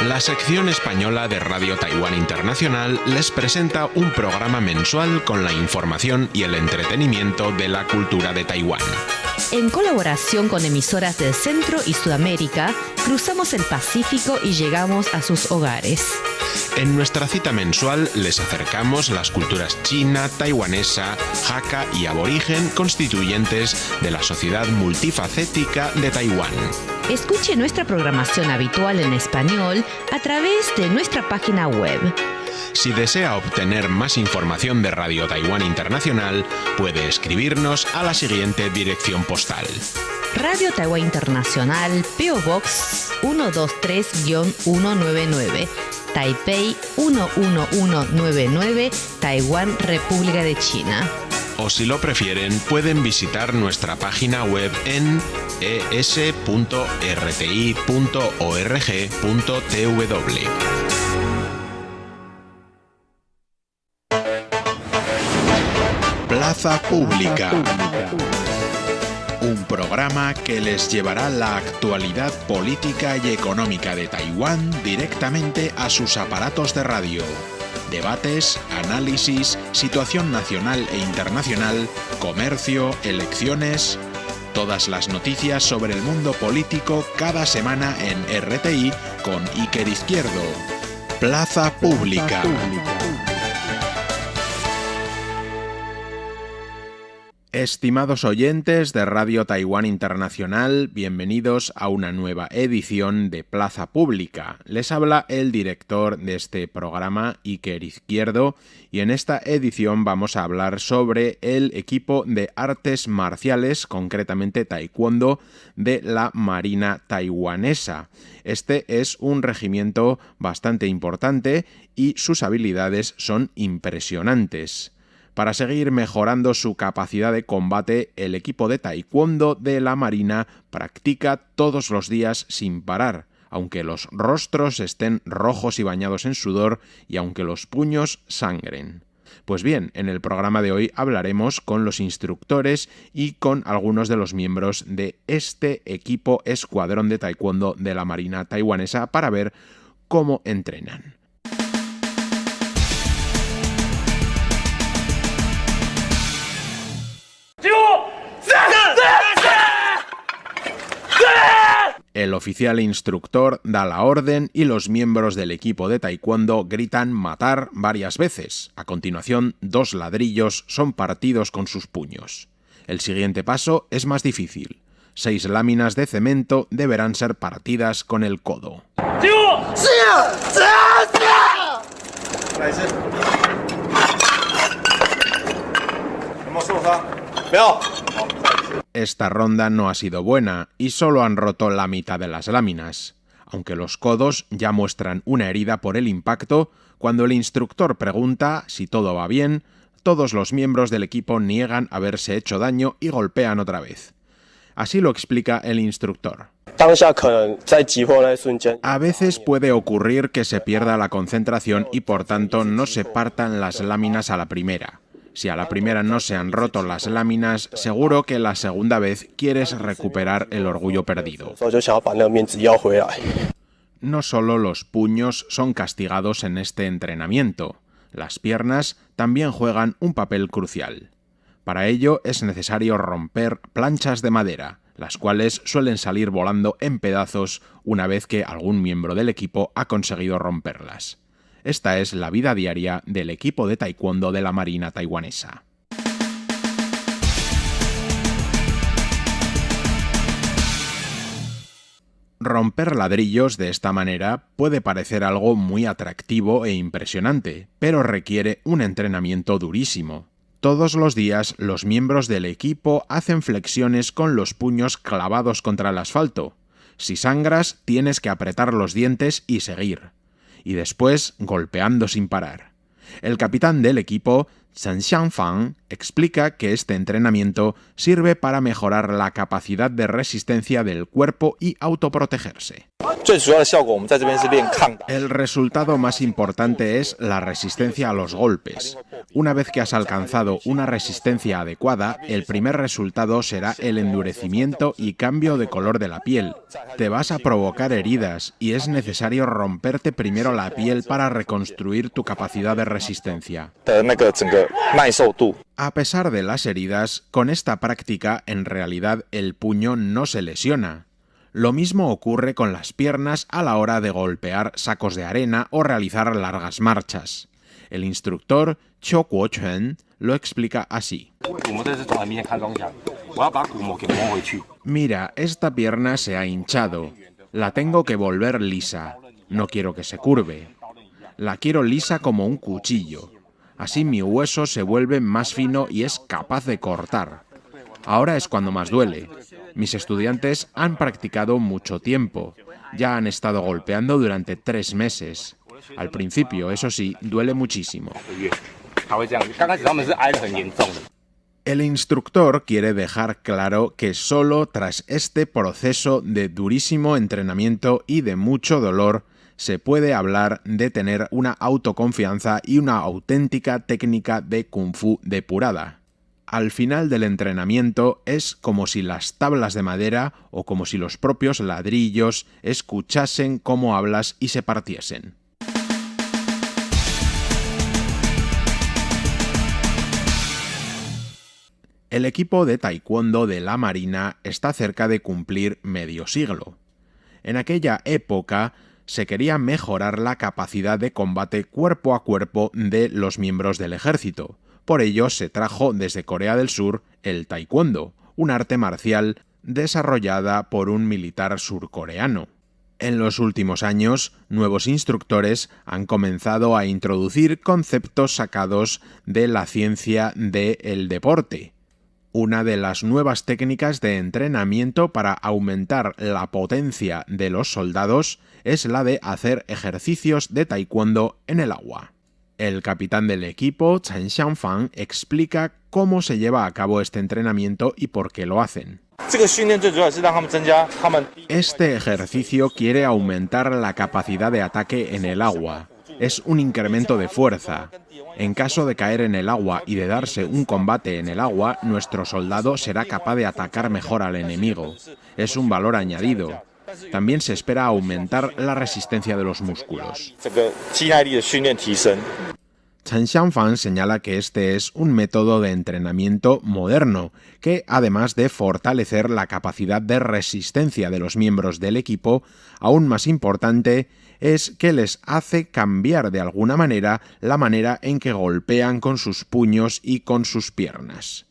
La sección española de Radio Taiwán Internacional les presenta un programa mensual con la información y el entretenimiento de la cultura de Taiwán. En colaboración con emisoras del Centro y Sudamérica, cruzamos el Pacífico y llegamos a sus hogares. En nuestra cita mensual les acercamos las culturas china, taiwanesa, hakka y aborigen constituyentes de la sociedad multifacética de Taiwán. Escuche nuestra programación habitual en español a través de nuestra página web. Si desea obtener más información de Radio Taiwán Internacional, puede escribirnos a la siguiente dirección postal. Radio Taiwán Internacional, P.O. Box 123-199, Taipei 11199, Taiwán, República de China. O si lo prefieren, pueden visitar nuestra página web en es.rti.org.tw. Plaza Pública. Un programa que les llevará la actualidad política y económica de Taiwán directamente a sus aparatos de radio. Debates, análisis, situación nacional e internacional, comercio, elecciones. Todas las noticias sobre el mundo político cada semana en RTI con Iker Izquierdo. Plaza Pública. Estimados oyentes de Radio Taiwán Internacional, bienvenidos a una nueva edición de Plaza Pública. Les habla el director de este programa, Iker Izquierdo, y en esta edición vamos a hablar sobre el equipo de artes marciales, concretamente taekwondo, de la Marina taiwanesa. Este es un regimiento bastante importante y sus habilidades son impresionantes. Para seguir mejorando su capacidad de combate, el equipo de taekwondo de la Marina practica todos los días sin parar, aunque los rostros estén rojos y bañados en sudor y aunque los puños sangren. Pues bien, en el programa de hoy hablaremos con los instructores y con algunos de los miembros de este equipo escuadrón de taekwondo de la Marina taiwanesa para ver cómo entrenan. El oficial instructor da la orden y los miembros del equipo de taekwondo gritan matar varias veces. A continuación, 2 ladrillos son partidos con sus puños. El siguiente paso es más difícil. 6 láminas de cemento deberán ser partidas con el codo. Esta ronda no ha sido buena y solo han roto la mitad de las láminas. Aunque los codos ya muestran una herida por el impacto, cuando el instructor pregunta si todo va bien, todos los miembros del equipo niegan haberse hecho daño y golpean otra vez. Así lo explica el instructor. A veces puede ocurrir que se pierda la concentración y por tanto no se partan las láminas a la primera. Si a la primera no se han roto las láminas, seguro que la segunda vez quieres recuperar el orgullo perdido. No solo los puños son castigados en este entrenamiento, las piernas también juegan un papel crucial. Para ello es necesario romper planchas de madera, las cuales suelen salir volando en pedazos una vez que algún miembro del equipo ha conseguido romperlas. Esta es la vida diaria del equipo de taekwondo de la Marina taiwanesa. Romper ladrillos de esta manera puede parecer algo muy atractivo e impresionante, pero requiere un entrenamiento durísimo. Todos los días los miembros del equipo hacen flexiones con los puños clavados contra el asfalto. Si sangras, tienes que apretar los dientes y seguir. Y después golpeando sin parar. El capitán del equipo, Chen Xiangfang, explica que este entrenamiento sirve para mejorar la capacidad de resistencia del cuerpo y autoprotegerse. El resultado más importante es la resistencia a los golpes. Una vez que has alcanzado una resistencia adecuada, el primer resultado será el endurecimiento y cambio de color de la piel. Te vas a provocar heridas y es necesario romperte primero la piel para reconstruir tu capacidad de resistencia. A pesar de las heridas, con esta práctica en realidad el puño no se lesiona. Lo mismo ocurre con las piernas a la hora de golpear sacos de arena o realizar largas marchas. El instructor Chiu Guoquan lo explica así. Mira, esta pierna se ha hinchado. La tengo que volver lisa. No quiero que se curve. La quiero lisa como un cuchillo. Así mi hueso se vuelve más fino y es capaz de cortar. Ahora es cuando más duele. Mis estudiantes han practicado mucho tiempo. Ya han estado golpeando durante 3 meses. Al principio, eso sí, duele muchísimo. El instructor quiere dejar claro que solo tras este proceso de durísimo entrenamiento y de mucho dolor se puede hablar de tener una autoconfianza y una auténtica técnica de Kung Fu depurada. Al final del entrenamiento es como si las tablas de madera o como si los propios ladrillos escuchasen cómo hablas y se partiesen. El equipo de taekwondo de la Marina está cerca de cumplir medio siglo. En aquella época se quería mejorar la capacidad de combate cuerpo a cuerpo de los miembros del ejército. Por ello se trajo desde Corea del Sur el taekwondo, un arte marcial desarrollada por un militar surcoreano. En los últimos años, nuevos instructores han comenzado a introducir conceptos sacados de la ciencia del deporte. Una de las nuevas técnicas de entrenamiento para aumentar la potencia de los soldados es la de hacer ejercicios de taekwondo en el agua. El capitán del equipo, Chen Xiangfang, explica cómo se lleva a cabo este entrenamiento y por qué lo hacen. Este ejercicio quiere aumentar la capacidad de ataque en el agua. Es un incremento de fuerza. En caso de caer en el agua y de darse un combate en el agua, nuestro soldado será capaz de atacar mejor al enemigo. Es un valor añadido. También se espera aumentar la resistencia de los músculos. Chen Xiangfang señala que este es un método de entrenamiento moderno que, además de fortalecer la capacidad de resistencia de los miembros del equipo, aún más importante es que les hace cambiar de alguna manera la manera en que golpean con sus puños y con sus piernas.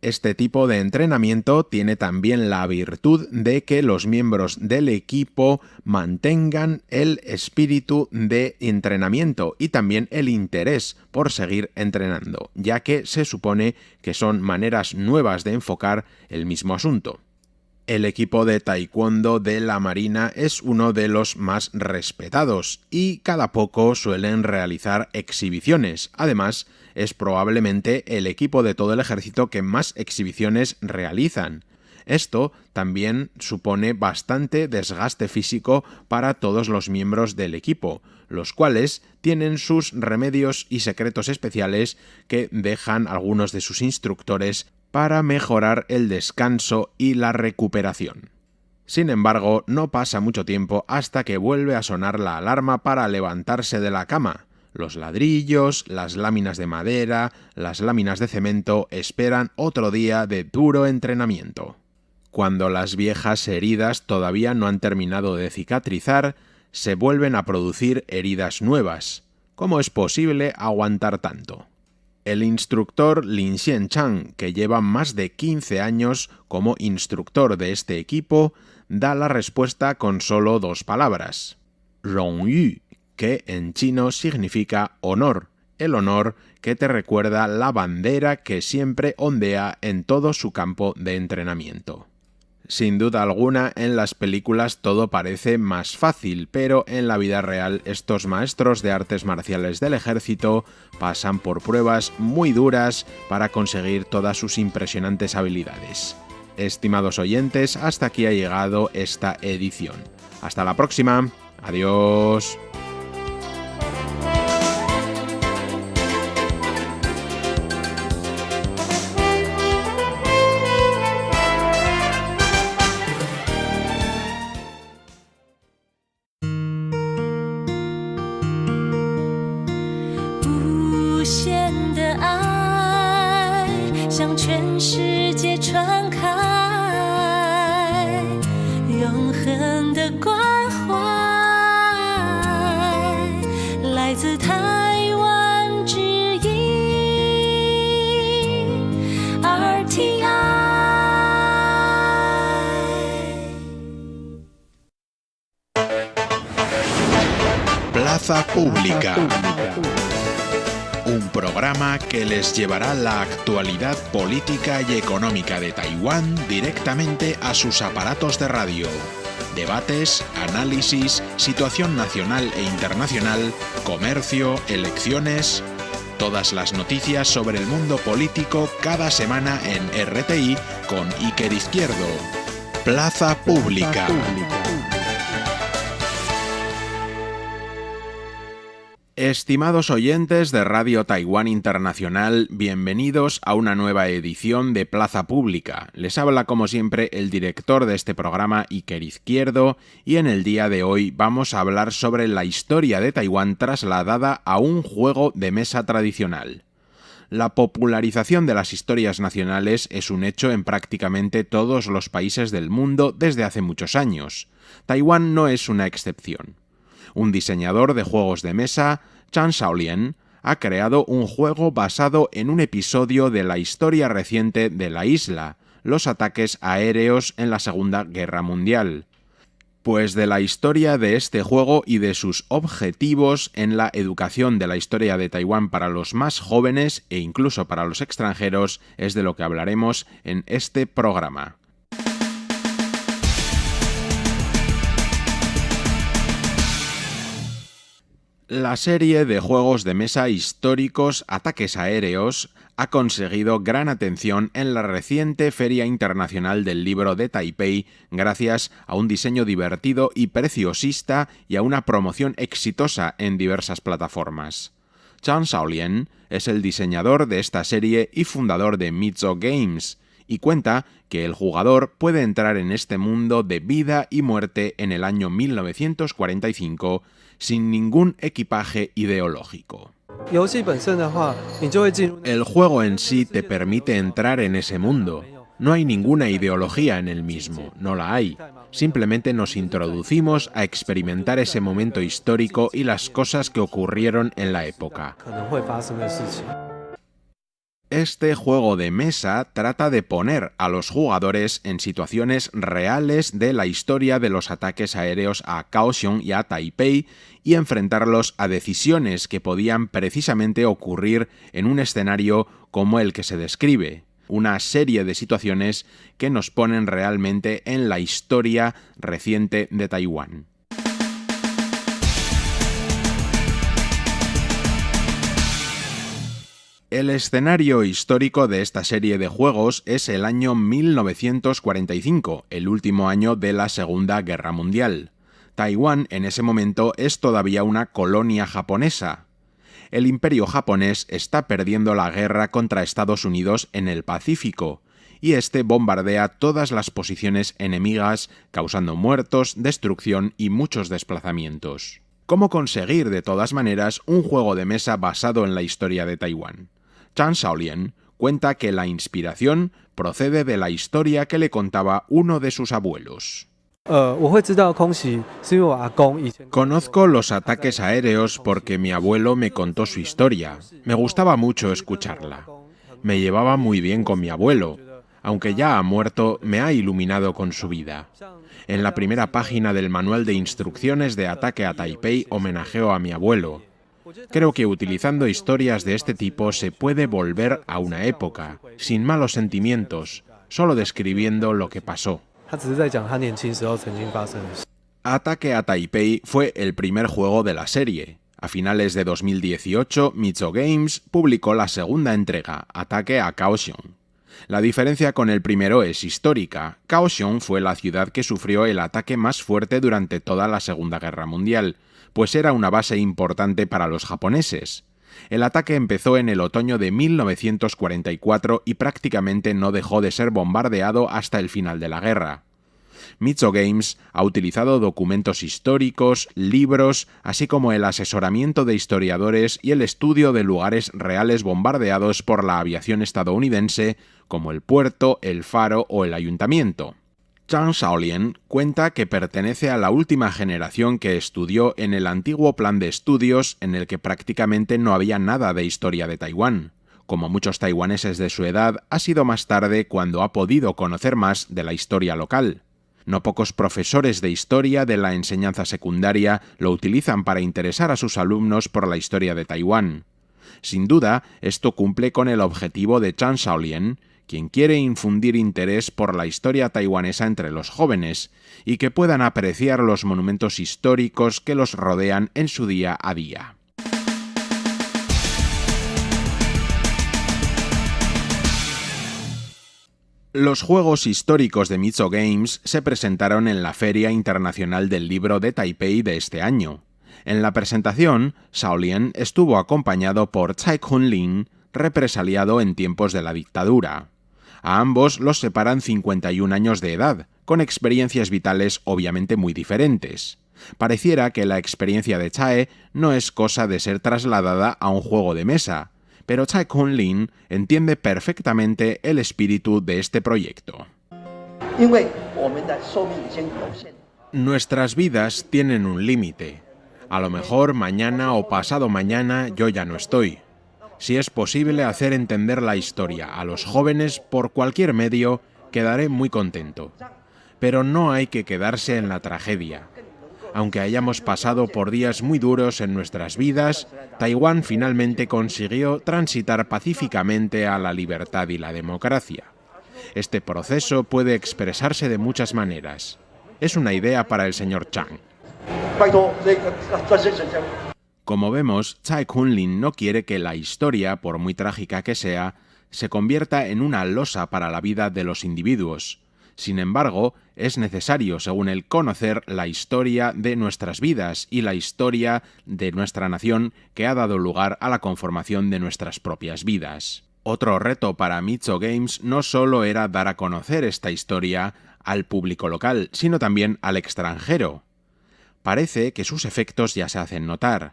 Este tipo de entrenamiento tiene también la virtud de que los miembros del equipo mantengan el espíritu de entrenamiento y también el interés por seguir entrenando, ya que se supone que son maneras nuevas de enfocar el mismo asunto. El equipo de taekwondo de la Marina es uno de los más respetados y cada poco suelen realizar exhibiciones. Además, es probablemente el equipo de todo el ejército que más exhibiciones realizan. Esto también supone bastante desgaste físico para todos los miembros del equipo, los cuales tienen sus remedios y secretos especiales que dejan algunos de sus instructores para mejorar el descanso y la recuperación. Sin embargo, no pasa mucho tiempo hasta que vuelve a sonar la alarma para levantarse de la cama. Los ladrillos, las láminas de madera, las láminas de cemento esperan otro día de duro entrenamiento. Cuando las viejas heridas todavía no han terminado de cicatrizar, se vuelven a producir heridas nuevas. ¿Cómo es posible aguantar tanto? El instructor Lin Xianchang, que lleva más de 15 años como instructor de este equipo, da la respuesta con solo 2 palabras. Rongyu, que en chino significa honor, el honor que te recuerda la bandera que siempre ondea en todo su campo de entrenamiento. Sin duda alguna, en las películas todo parece más fácil, pero en la vida real estos maestros de artes marciales del ejército pasan por pruebas muy duras para conseguir todas sus impresionantes habilidades. Estimados oyentes, hasta aquí ha llegado esta edición. Hasta la próxima. Adiós. Plaza Pública. Un programa que les llevará la actualidad política y económica de Taiwán directamente a sus aparatos de radio. Debates, análisis, situación nacional e internacional, comercio, elecciones. Todas las noticias sobre el mundo político cada semana en RTI con Iker Izquierdo. Plaza Pública. Estimados oyentes de Radio Taiwán Internacional, bienvenidos a una nueva edición de Plaza Pública. Les habla como siempre el director de este programa, Iker Izquierdo, y en el día de hoy vamos a hablar sobre la historia de Taiwán trasladada a un juego de mesa tradicional. La popularización de las historias nacionales es un hecho en prácticamente todos los países del mundo desde hace muchos años. Taiwán no es una excepción. Un diseñador de juegos de mesa, Chan Shaolien, ha creado un juego basado en un episodio de la historia reciente de la isla, los ataques aéreos en la Segunda Guerra Mundial. Pues de la historia de este juego y de sus objetivos en la educación de la historia de Taiwán para los más jóvenes e incluso para los extranjeros es de lo que hablaremos en este programa. La serie de juegos de mesa históricos Ataques Aéreos ha conseguido gran atención en la reciente Feria Internacional del Libro de Taipei gracias a un diseño divertido y preciosista y a una promoción exitosa en diversas plataformas. Chan Shaolien es el diseñador de esta serie y fundador de Mizo Games, y cuenta que el jugador puede entrar en este mundo de vida y muerte en el año 1945 sin ningún equipaje ideológico. El juego en sí te permite entrar en ese mundo. No hay ninguna ideología en el mismo, no la hay. Simplemente nos introducimos a experimentar ese momento histórico y las cosas que ocurrieron en la época. Este juego de mesa trata de poner a los jugadores en situaciones reales de la historia de los ataques aéreos a Kaohsiung y a Taipei y enfrentarlos a decisiones que podían precisamente ocurrir en un escenario como el que se describe. Una serie de situaciones que nos ponen realmente en la historia reciente de Taiwán. El escenario histórico de esta serie de juegos es el año 1945, el último año de la Segunda Guerra Mundial. Taiwán en ese momento es todavía una colonia japonesa. El imperio japonés está perdiendo la guerra contra Estados Unidos en el Pacífico, y este bombardea todas las posiciones enemigas, causando muertos, destrucción y muchos desplazamientos. ¿Cómo conseguir, de todas maneras, un juego de mesa basado en la historia de Taiwán? Chan Shaolien cuenta que la inspiración procede de la historia que le contaba uno de sus abuelos. Conozco los ataques aéreos porque mi abuelo me contó su historia. Me gustaba mucho escucharla. Me llevaba muy bien con mi abuelo. Aunque ya ha muerto, me ha iluminado con su vida. En la primera página del manual de instrucciones de ataque a Taipei homenajeo a mi abuelo. Creo que utilizando historias de este tipo se puede volver a una época, sin malos sentimientos, solo describiendo lo que pasó. Ataque a Taipei fue el primer juego de la serie. A finales de 2018, Mizo Games publicó la segunda entrega, Ataque a Kaohsiung. La diferencia con el primero es histórica. Kaohsiung fue la ciudad que sufrió el ataque más fuerte durante toda la Segunda Guerra Mundial, pues era una base importante para los japoneses. El ataque empezó en el otoño de 1944 y prácticamente no dejó de ser bombardeado hasta el final de la guerra. Mizo Games ha utilizado documentos históricos, libros, así como el asesoramiento de historiadores y el estudio de lugares reales bombardeados por la aviación estadounidense, como el puerto, el faro o el ayuntamiento. Zhang Shaolian cuenta que pertenece a la última generación que estudió en el antiguo plan de estudios en el que prácticamente no había nada de historia de Taiwán. Como muchos taiwaneses de su edad, ha sido más tarde cuando ha podido conocer más de la historia local. No pocos profesores de historia de la enseñanza secundaria lo utilizan para interesar a sus alumnos por la historia de Taiwán. Sin duda, esto cumple con el objetivo de Zhang Shaolian, quien quiere infundir interés por la historia taiwanesa entre los jóvenes y que puedan apreciar los monumentos históricos que los rodean en su día a día. Los Juegos Históricos de Mizo Games se presentaron en la Feria Internacional del Libro de Taipei de este año. En la presentación, Shaolian estuvo acompañado por Tsai Kun-lin, represaliado en tiempos de la dictadura. A ambos los separan 51 años de edad, con experiencias vitales obviamente muy diferentes. Pareciera que la experiencia de Tsai no es cosa de ser trasladada a un juego de mesa, pero Tsai Kun-lin entiende perfectamente el espíritu de este proyecto. Nuestras vidas tienen un límite. A lo mejor mañana o pasado mañana yo ya no estoy. Si es posible hacer entender la historia a los jóvenes por cualquier medio, quedaré muy contento. Pero no hay que quedarse en la tragedia. Aunque hayamos pasado por días muy duros en nuestras vidas, Taiwán finalmente consiguió transitar pacíficamente a la libertad y la democracia. Este proceso puede expresarse de muchas maneras. Es una idea para el señor Chang. Como vemos, Tsai Kun-lin no quiere que la historia, por muy trágica que sea, se convierta en una losa para la vida de los individuos. Sin embargo, es necesario, según él, conocer la historia de nuestras vidas y la historia de nuestra nación que ha dado lugar a la conformación de nuestras propias vidas. Otro reto para Mizo Games no solo era dar a conocer esta historia al público local, sino también al extranjero. Parece que sus efectos ya se hacen notar.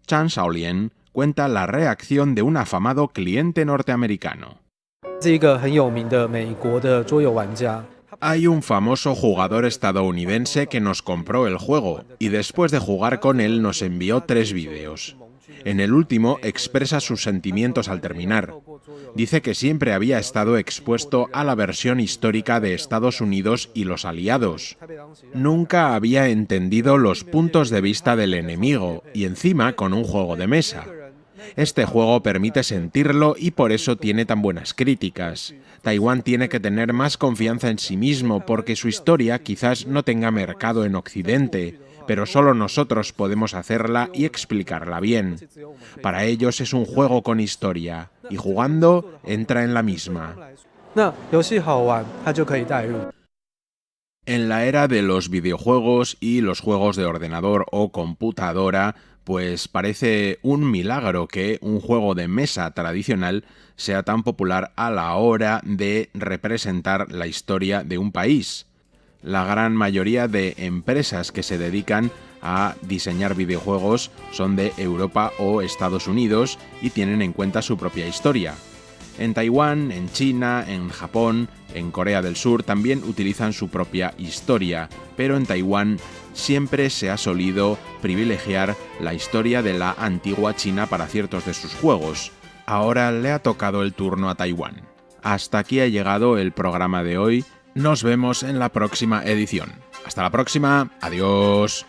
Zhang Shaolian cuenta la reacción de un afamado cliente norteamericano. Hay un famoso jugador estadounidense que nos compró el juego y después de jugar con él nos envió 3 vídeos. En el último expresa sus sentimientos al terminar. Dice que siempre había estado expuesto a la versión histórica de Estados Unidos y los aliados. Nunca había entendido los puntos de vista del enemigo y encima con un juego de mesa. Este juego permite sentirlo y por eso tiene tan buenas críticas. Taiwán tiene que tener más confianza en sí mismo porque su historia quizás no tenga mercado en Occidente, pero solo nosotros podemos hacerla y explicarla bien. Para ellos es un juego con historia, y jugando entra en la misma. En la era de los videojuegos y los juegos de ordenador o computadora, pues parece un milagro que un juego de mesa tradicional sea tan popular a la hora de representar la historia de un país. La gran mayoría de empresas que se dedican a diseñar videojuegos son de Europa o Estados Unidos y tienen en cuenta su propia historia. En Taiwán, en China, en Japón, en Corea del Sur también utilizan su propia historia, pero en Taiwán siempre se ha solido privilegiar la historia de la antigua China para ciertos de sus juegos. Ahora le ha tocado el turno a Taiwán. Hasta aquí ha llegado el programa de hoy. Nos vemos en la próxima edición. Hasta la próxima. Adiós.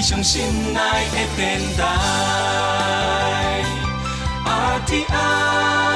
上心爱的电台 RTI